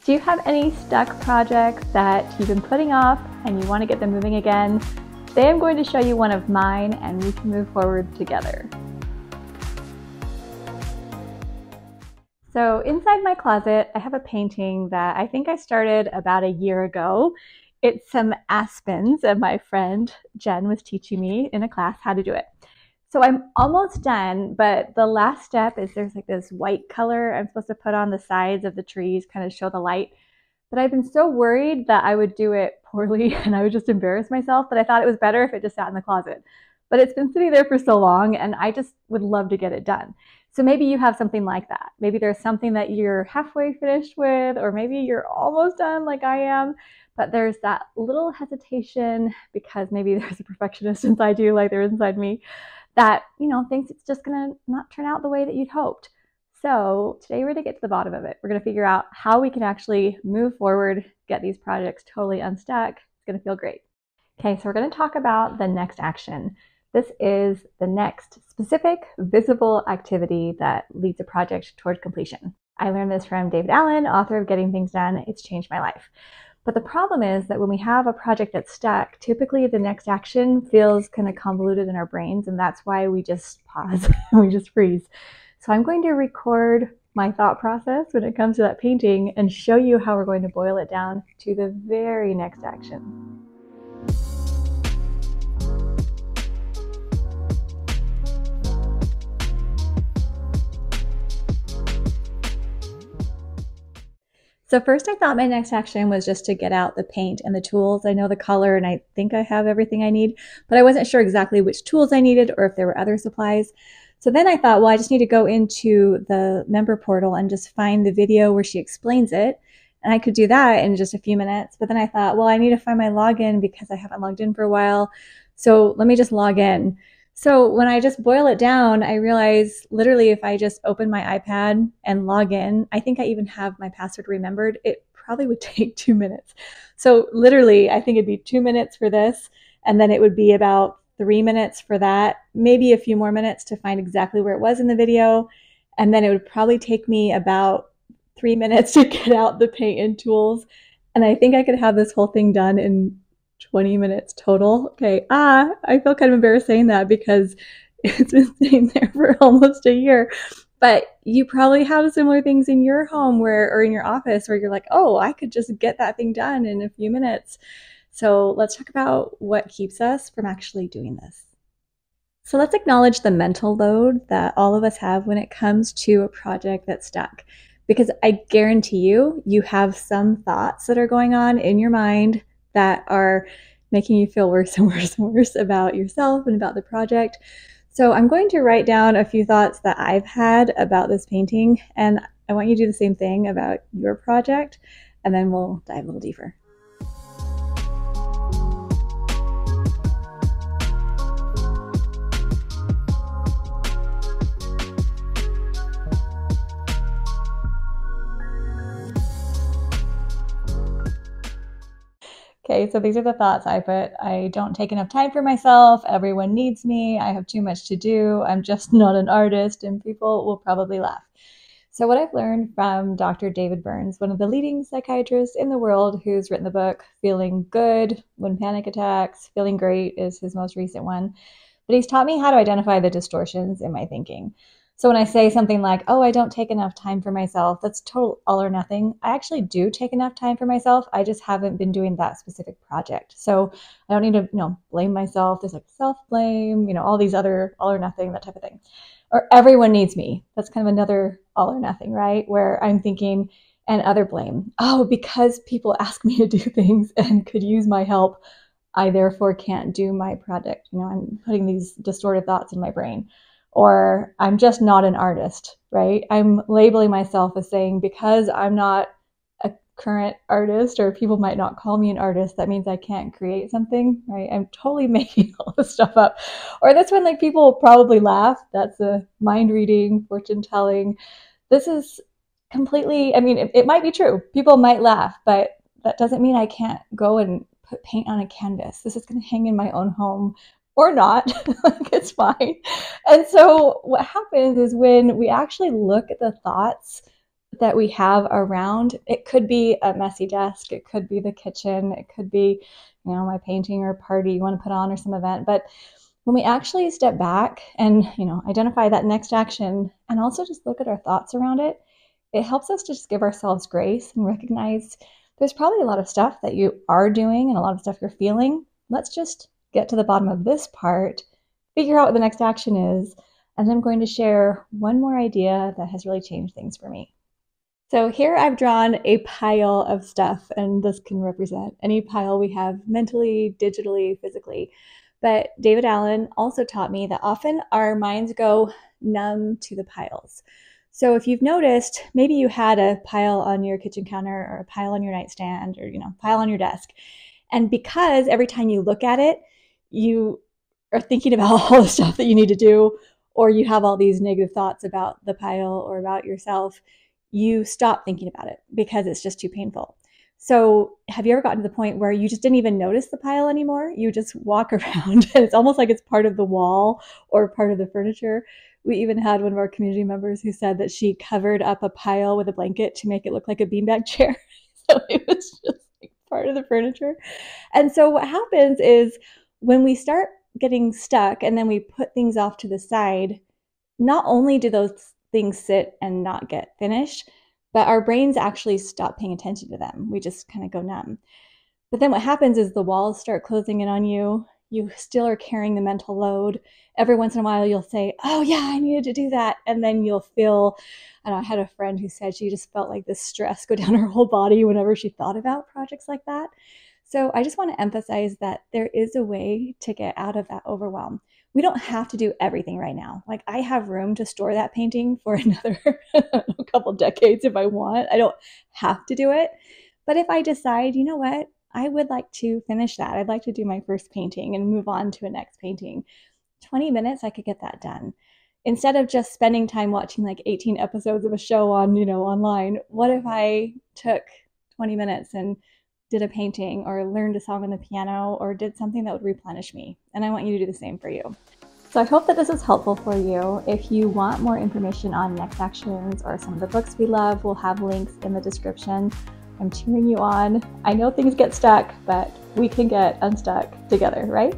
Do you have any stuck projects that you've been putting off and you want to get them moving again? Today I'm going to show you one of mine and we can move forward together. So inside my closet, I have a painting that I think I started about a year ago. It's some aspens that my friend Jen was teaching me in a class how to do it. So I'm almost done, but the last step is there's like this white color I'm supposed to put on the sides of the trees, kind of show the light. But I've been so worried that I would do it poorly and I would just embarrass myself that I thought it was better if it just sat in the closet. But it's been sitting there for so long and I just would love to get it done. So maybe you have something like that. Maybe there's something that you're halfway finished with, or maybe you're almost done like I am, but there's that little hesitation because maybe there's a perfectionist inside you, like there is inside me, that, thinks it's just gonna not turn out the way that you'd hoped. So today we're gonna get to the bottom of it. We're gonna figure out how we can actually move forward, get these projects totally unstuck. It's gonna feel great. Okay, so we're gonna talk about the next action. This is the next specific, visible activity that leads a project toward completion. I learned this from David Allen, author of Getting Things Done. It's changed my life. But the problem is that when we have a project that's stuck, typically the next action feels kind of convoluted in our brains, and that's why we just pause and we just freeze. So I'm going to record my thought process when it comes to that painting and show you how we're going to boil it down to the very next action. So first I thought my next action was just to get out the paint and the tools. I know the color and I think I have everything I need, but I wasn't sure exactly which tools I needed or if there were other supplies. So then I thought, well, I just need to go into the member portal and just find the video where she explains it. And I could do that in just a few minutes. But then I thought, well, I need to find my login because I haven't logged in for a while. So let me just log in. So when I just boil it down, I realize literally if I just open my iPad and log in, I think I even have my password remembered, it probably would take 2 minutes. So literally, I think it'd be 2 minutes for this, and then it would be about 3 minutes for that, maybe a few more minutes to find exactly where it was in the video. And then it would probably take me about 3 minutes to get out the paint and tools. And I think I could have this whole thing done in 20 minutes total. Okay, I feel kind of embarrassed saying that because it's been sitting there for almost a year. But you probably have similar things in your home or in your office where you're like, oh, I could just get that thing done in a few minutes. So let's talk about what keeps us from actually doing this. So let's acknowledge the mental load that all of us have when it comes to a project that's stuck. Because I guarantee you have some thoughts that are going on in your mind that are making you feel worse and worse and worse about yourself and about the project. So I'm going to write down a few thoughts that I've had about this painting, and I want you to do the same thing about your project, and then we'll dive a little deeper. Okay, so these are the thoughts I put. I don't take enough time for myself. Everyone needs me. I have too much to do. I'm just not an artist, and people will probably laugh. So what I've learned from Dr. David Burns, one of the leading psychiatrists in the world who's written the book Feeling Good When Panic Attacks, Feeling Great is his most recent one. But he's taught me how to identify the distortions in my thinking. So when I say something like, oh, I don't take enough time for myself, that's total all or nothing. I actually do take enough time for myself. I just haven't been doing that specific project. So I don't need to, blame myself. There's like self-blame, all these other all or nothing, that type of thing. Or everyone needs me. That's kind of another all or nothing, right? Where I'm thinking, and other blame. Oh, because people ask me to do things and could use my help, I therefore can't do my project. I'm putting these distorted thoughts in my brain. Or I'm just not an artist, right? I'm labeling myself as saying because I'm not a current artist or people might not call me an artist, that means I can't create something, right? I'm totally making all this stuff up. Or that's when people will probably laugh. That's a mind reading, fortune telling. This is completely, it might be true. People might laugh, but that doesn't mean I can't go and put paint on a canvas. This is going to hang in my own home or not. It's fine. And so what happens is when we actually look at the thoughts that we have around. It could be a messy desk, it could be the kitchen, it could be, my painting or party you want to put on or some event. But when we actually step back and, identify that next action and also just look at our thoughts around it, it helps us to just give ourselves grace and recognize there's probably a lot of stuff that you are doing and a lot of stuff you're feeling. Let's just get to the bottom of this part, figure out what the next action is, and I'm going to share one more idea that has really changed things for me. So here I've drawn a pile of stuff, and this can represent any pile we have mentally, digitally, physically. But David Allen also taught me that often our minds go numb to the piles. So if you've noticed, maybe you had a pile on your kitchen counter or a pile on your nightstand or, pile on your desk. And because every time you look at it, you are thinking about all the stuff that you need to do, or you have all these negative thoughts about the pile or about yourself, you stop thinking about it because it's just too painful. So have you ever gotten to the point where you just didn't even notice the pile anymore? You just walk around and it's almost like it's part of the wall or part of the furniture. We even had one of our community members who said that she covered up a pile with a blanket to make it look like a beanbag chair. So it was just like part of the furniture. And so what happens is when we start getting stuck and then we put things off to the side, not only do those things sit and not get finished, but our brains actually stop paying attention to them. We just kind of go numb. But then what happens is the walls start closing in on you. You still are carrying the mental load. Every once in a while, you'll say, oh yeah, I needed to do that. And then you'll feel, I had a friend who said she just felt like this stress go down her whole body whenever she thought about projects like that. So I just want to emphasize that there is a way to get out of that overwhelm. We don't have to do everything right now. Like I have room to store that painting for another couple decades if I want. I don't have to do it. But if I decide, you know what, I would like to finish that. I'd like to do my first painting and move on to a next painting. 20 minutes, I could get that done. Instead of just spending time watching like 18 episodes of a show on, online, what if I took 20 minutes and did a painting or learned a song on the piano or did something that would replenish me? And I want you to do the same for you. So I hope that this is helpful for you. If you want more information on next actions or some of the books we love, we'll have links in the description. I'm cheering you on. I know things get stuck, but we can get unstuck together, right?